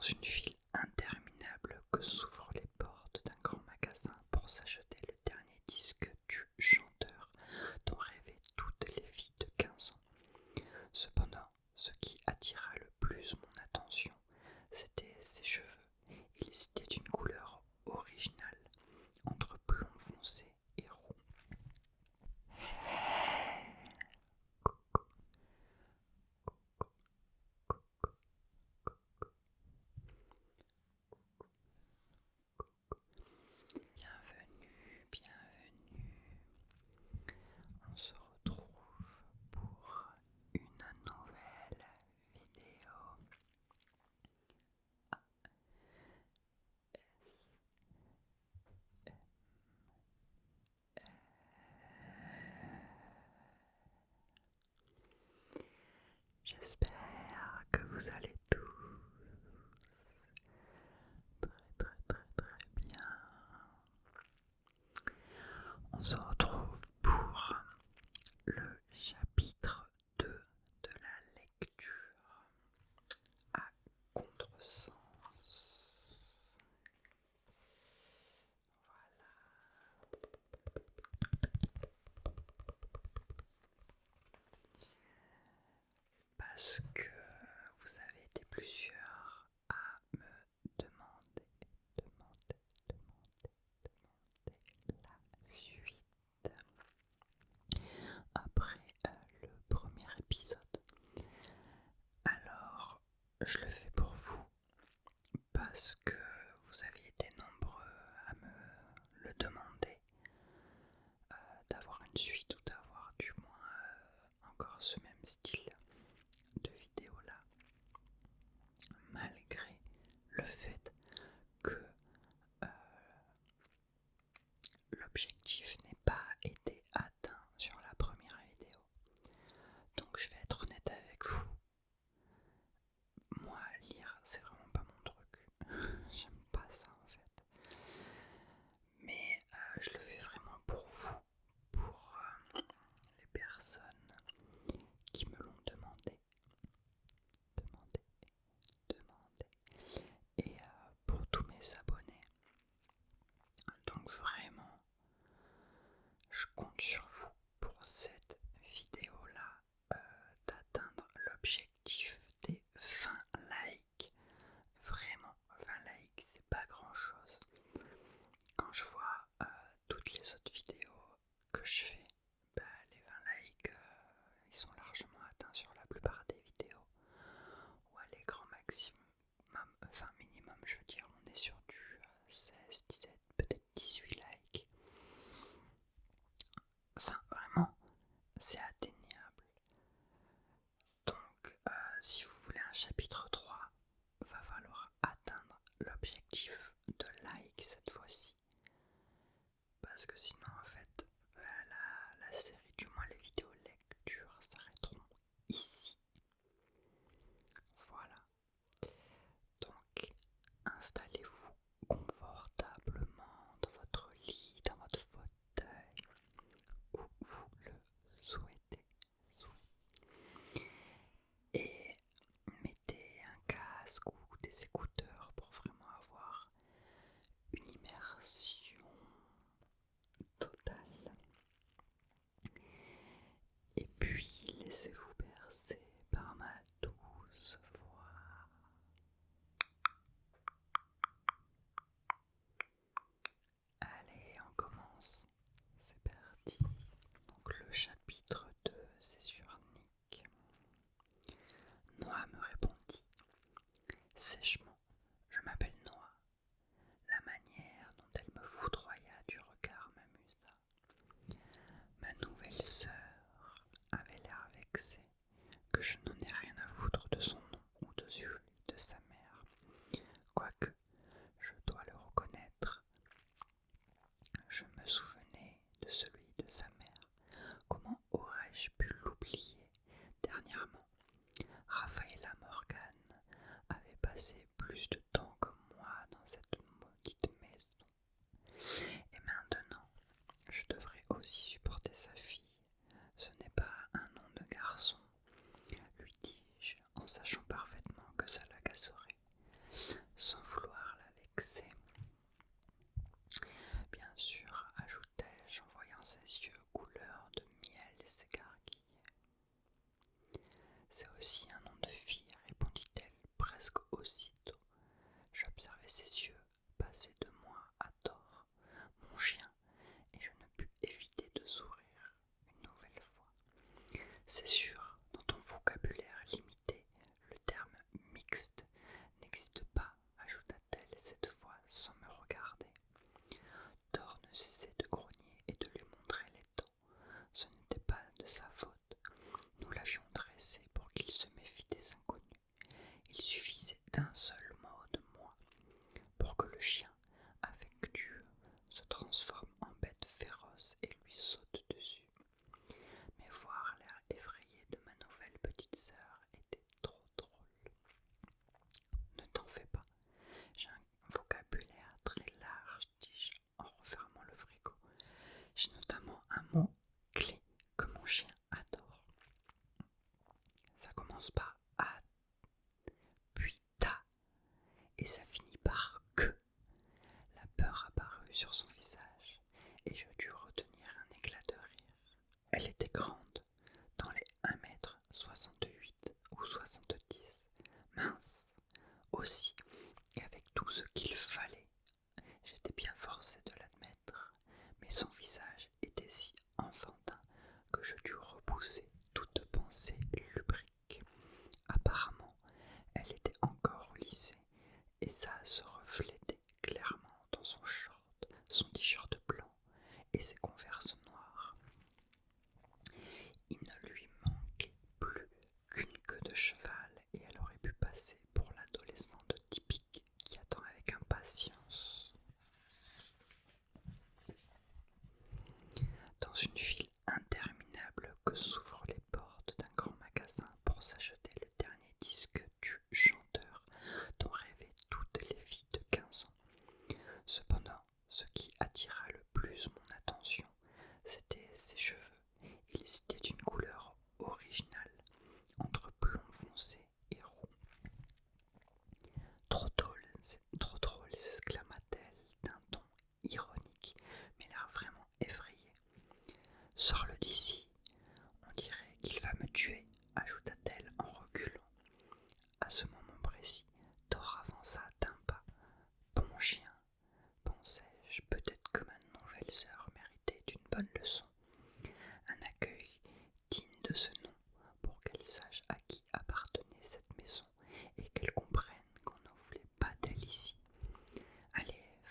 une file interminable que s'ouvrent les portes d'un grand magasin pour s'acheter le dernier disque du chanteur dont rêvaient toutes les filles de 15 ans. Cependant, ce qui attira le plus mon attention, c'était ses cheveux. Ils étaient d'une couleur originale, entre blond foncé et roux. Bienvenue. On se retrouve pour une nouvelle vidéo. J'espère que vous allez tous très bien. On se retrouve pour le chapitre 2 de la lecture à contresens. Voilà. Parce que vous avez été plusieurs à me demander la suite après le premier épisode. Alors, je le fais pour vous parce que vous aviez été nombreux à me le demander, d'avoir une suite ou d'avoir du moins encore ce même style de vidéo là, malgré le fait que l'objectif n'ait pas été atteint sur la première vidéo. Donc je vais être honnête avec vous, moi lire c'est vraiment pas mon truc, j'aime pas ça en fait, mais je le fais vraiment pour vous, pour les personnes qui me l'ont demandé, et pour tous mes abonnés. Donc vraiment, je compte sur vous pour cette vidéo-là, d'atteindre l'objectif des 20 likes. Vraiment, 20 likes, c'est pas grand-chose. Quand je vois toutes les autres vidéos que je fais, les 20 likes, ils sont largement atteints sur la plupart des vidéos. Ou à l'écran maximum, enfin minimum, je veux dire, on est sur du 16, 17, peut-être 18 likes. Enfin, vraiment, c'est atteignable. Donc, si vous voulez un chapitre 3, va falloir atteindre l'objectif de like cette fois-ci. Parce que sinon, en fait, la série, du moins les vidéos lecture, s'arrêteront ici. Voilà. Donc, installez-vous confortablement dans votre lit, dans votre fauteuil, où vous le souhaitez. Et mettez un casque ou des écouteurs pour vraiment avoir une immersion totale. Et puis laissez-vous bercer par ma douce voix. Allez, on commence. C'est parti. Donc le chapitre 2, c'est sur Nick. Noah me répondit sèchement. Je m'appelle Noah. La manière dont elle me foudroya du regard m'amusa. Ma nouvelle sœur avait l'air vexée que je n'en ai rien à foutre de son nom ou de celui de sa mère. Quoique, je dois le reconnaître, je me souvenais de celui de sa mère. Comment aurais-je pu l'oublier? Dernièrement, Raphaëlla Morgan avait passé plus de temps que moi dans cette maudite maison. Et maintenant, je devrais aussi supporter sa fille. Ce n'est pas un nom de garçon, lui dis-je, en sachant parfaitement que ça l'agacerait.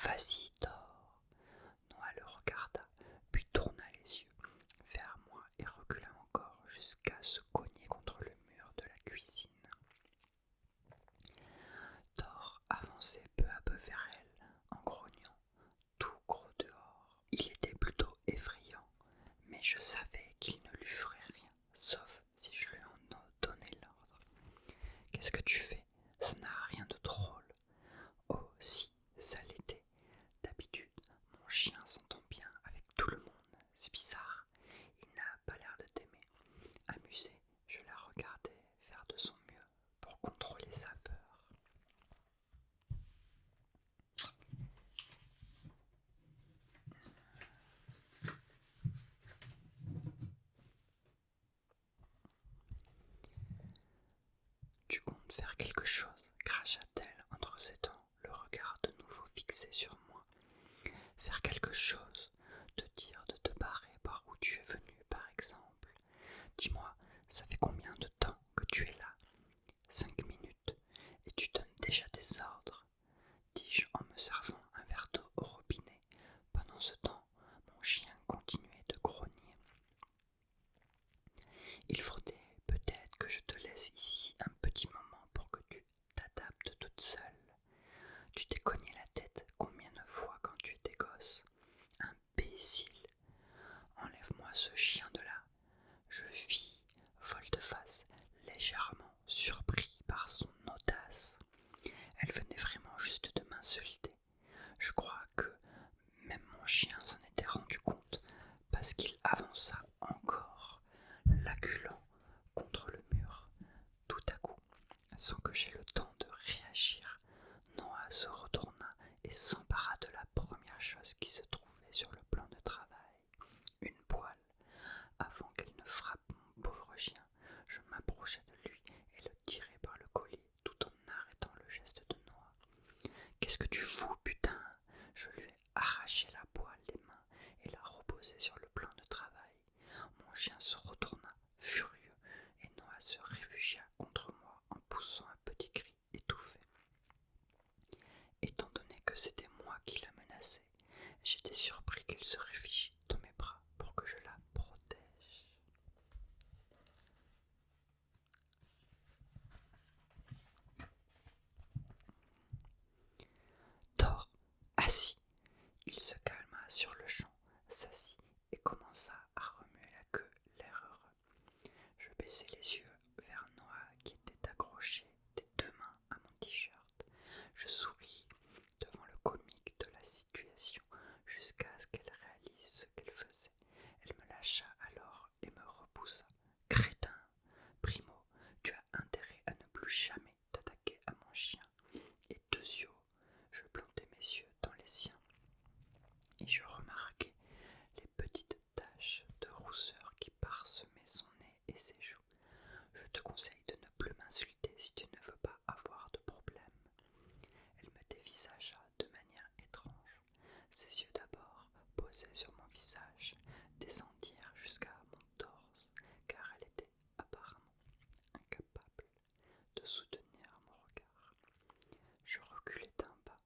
Vas-y, dors. Noah le regarda, puis tourna les yeux vers moi et recula encore jusqu'à se cogner contre le mur de la cuisine. Thor avançait peu à peu vers elle en grognant, tout gros dehors. Il était plutôt effrayant, mais je savais qu'il ne lui ferait rien, sauf si je lui en donnais l'ordre. Qu'est-ce que tu fais? Ça n'a rien de drôle. Oh si, ça l'était. D'habitude, mon chien s'entend bien avec tout le monde. C'est bizarre. Il n'a pas l'air de t'aimer. Amusée, je la regardais faire de son mieux pour contrôler sa peur. Tu comptes faire quelque chose, cracha-t-elle entre ses dents, le regard de nouveau fixé sur moi. Faire quelque chose, te dire de te barrer par où tu es venu, par exemple. Dis-moi, ça fait combien de temps que tu es là? 5 minutes, et tu donnes déjà des ordres, dis-je en me servant un verre d'eau au robinet. Pendant ce temps, mon chien continuait de grogner. Il faudrait peut-être que je te laisse ici un petit moment pour que tu t'adaptes toute seule. Tu t'es cogné la tête combien de fois quand tu étais gosse? Imbécile! Enlève-moi ce chien de là. Je fis volte-face, légèrement surpris par son audace. Elle venait vraiment juste de m'insulter. Je crois que même mon chien s'en était rendu compte, parce qu'il avança encore, l'acculant contre le mur. Tout à coup, sans que j'aie le temps de réagir, Noah se retourna et s'empara de la première chose qui se trouvait sur le plan de travail, une poêle. Avant qu'elle ne frappe mon pauvre chien, je m'approchai de lui et le tirai par le collier tout en arrêtant le geste de Noah. Qu'est-ce que tu fous, putain? Je lui ai arraché la poêle des mains et la reposai sur le plan de travail. Mon chien se retourna, furieux, et Noah se réfugia contre moi en poussant un petit cri étouffé. Étant donné que c'était moi qui la menaçais, j'étais surpris qu'elle se réfugie dans mes bras pour que je la protège. Thor, assis. Il se calma sur le champ, s'assit et commença à remuer la queue, l'air heureux. Je baissai les yeux vers Noah qui était accroché des 2 mains à mon t-shirt. Je souris devant le comique de la situation jusqu'à ce qu'elle réalise ce qu'elle faisait. Elle me lâcha alors et me repoussa. Crétin! Primo, tu as intérêt à ne plus jamais t'attaquer à mon chien. Et Tezio, je plantai mes yeux dans les siens et je remarquai les petites taches de rousseur qui parsemaient son nez et ses joues. Je te conseille de ne plus m'insulter si tu ne veux pas avoir de problème. Elle me dévisagea de manière étrange. Ses yeux d'abord, posés sur mon visage, descendirent jusqu'à mon torse, car elle était apparemment incapable de soutenir mon regard. Je reculai d'un pas,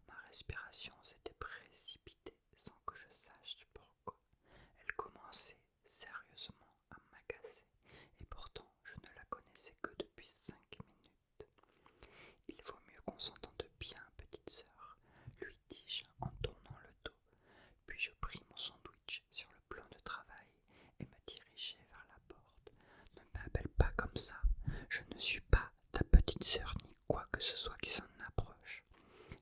ma respiration s'était précipitée sans que je sache pourquoi. Elle commençait sérieusement à m'agacer, et pourtant je ne la connaissais que depuis 5 minutes. Il vaut mieux qu'on s'entende bien, petite sœur, lui dis-je en tournant le dos, puis je pris mon sandwich sur le plan de travail et me dirigeai vers la porte. Ne m'appelle pas comme ça, je ne suis pas ta petite sœur ni quoi que ce soit qui s'en approche.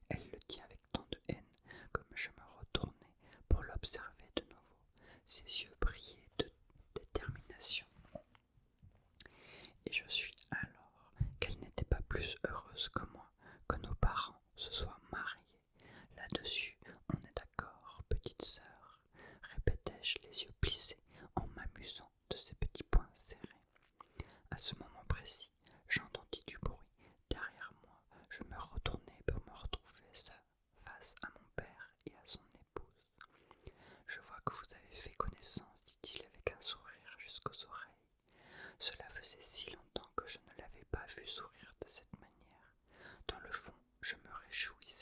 Elle le dit avec tant de haine comme je me retournai pour l'observer de nouveau. Ses yeux brillaient de détermination. Et je suis alors qu'elle n'était pas plus heureuse que moi que nos parents se soient mariés. Là-dessus, on est d'accord, petite sœur, répétai-je les yeux plissés en m'amusant de ses petits poings serrés. À ce moment précis, j'entendis du bruit derrière moi. Je me retournai pour me retrouver face à mon père et à son épouse. Je vois que vous avez fait connaissance, dit-il avec un sourire jusqu'aux oreilles. Cela faisait si longtemps que je ne l'avais pas vu sourire de cette manière. Dans le fond, je me réjouissais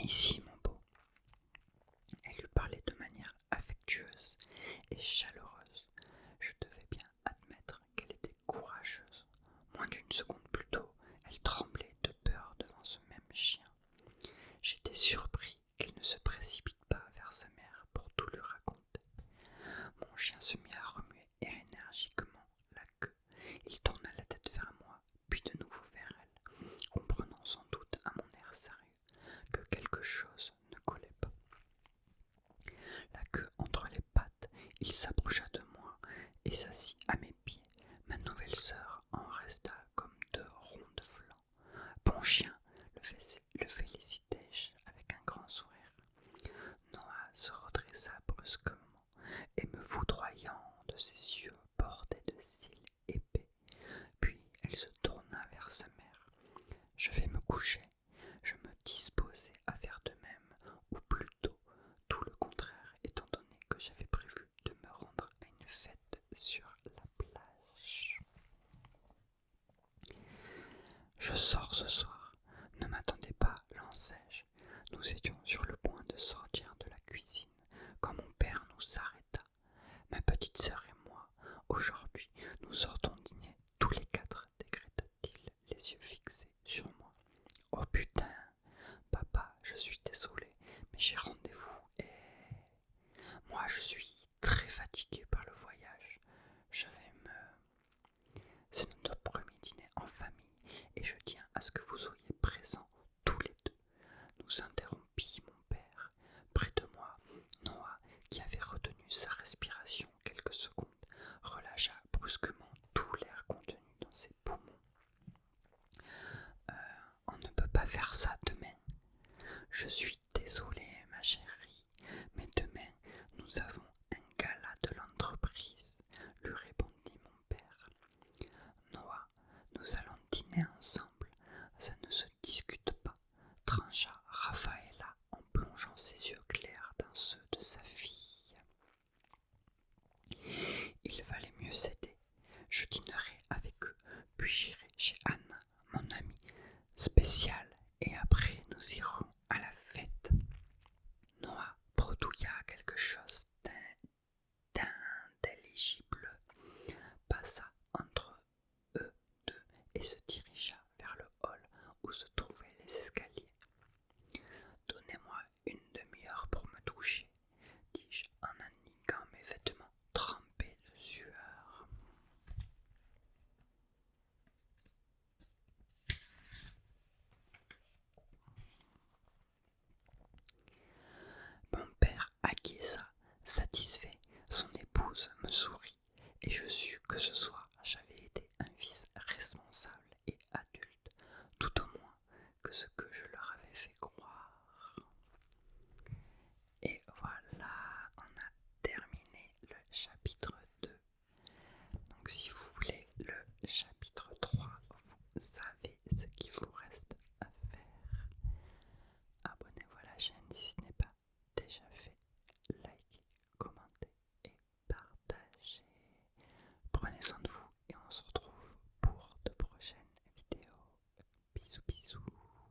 Ici, mon beau. Elle lui parlait de manière affectueuse et chaleureuse. Je devais bien admettre qu'elle était courageuse. Moins d'une seconde plus tôt, elle tremblait de peur devant ce même chien. J'étais surpris qu'elle ne se précipite pas vers sa mère pour tout lui raconter. Mon chien se mit à remuer énergiquement la queue. Il tourna la tête vers moi, puis de nouveau vers elle, comprenant sans doute à mon air sérieux que quelque chose ne collait pas. La queue entre les pattes, il s'approcha de moi et s'assit à mes pieds. Ma nouvelle sœur en resta comme deux ronds de flanc. Bon chien, le félicitai-je avec un grand sourire. Noah se redressa brusquement et me foudroyant de ses yeux bordés de cils épais. Puis elle se tourna vers sa mère. Je vais me coucher. Je me disposais à faire de même, ou plutôt tout le contraire, étant donné que j'avais prévu de me rendre à une fête sur la plage. Je sors ce soir. Ne m'attendez pas, lançai-je. Nous étions sur le point de sortir de la cuisine quand mon père nous arrêta. Ma petite sœur et moi, aujourd'hui, nous sortons dîner tous les quatre, décréta-t-il, les yeux fixés sur moi. Oh putain, papa, je suis désolé, mais j'ai rendez-vous et... Moi, je suis très fatigué par le voyage. Je vais me... C'est notre premier dîner en famille et je tiens à ce que vous soyez présents tous les deux. Nous interrompit mon père. Près de moi, Noah, qui avait retenu sa respiration quelques secondes, relâcha brusquement tout l'air contenu dans ses poumons. On ne peut pas faire ça demain. Je suis désolé, ma chérie, mais demain nous avons un gala de l'entreprise, lui répondit mon père. Noah, nous allons dîner ensemble, ça ne se discute pas, trancha Raphaëlla en plongeant ses yeux clairs dans ceux de sa fille. Il valait mieux céder. Je dînerai avec eux, puis j'irai chez Anna, mon amie spéciale, et après nous irons à la fête. Noah bredouilla quelque chose d'intelligible, passa entre eux deux et se dirigea vers le hall où se trouvaient les escaliers. Donnez-moi une demi-heure pour me doucher, dis-je en indiquant mes vêtements trempés de sueur. Mon père acquiesça, satisfait, son épouse me sourit, et je sus que ce soir j'avais été un fils responsable et adulte, tout au moins que ce que je leur avais fait croire. Et voilà, on a terminé le chapitre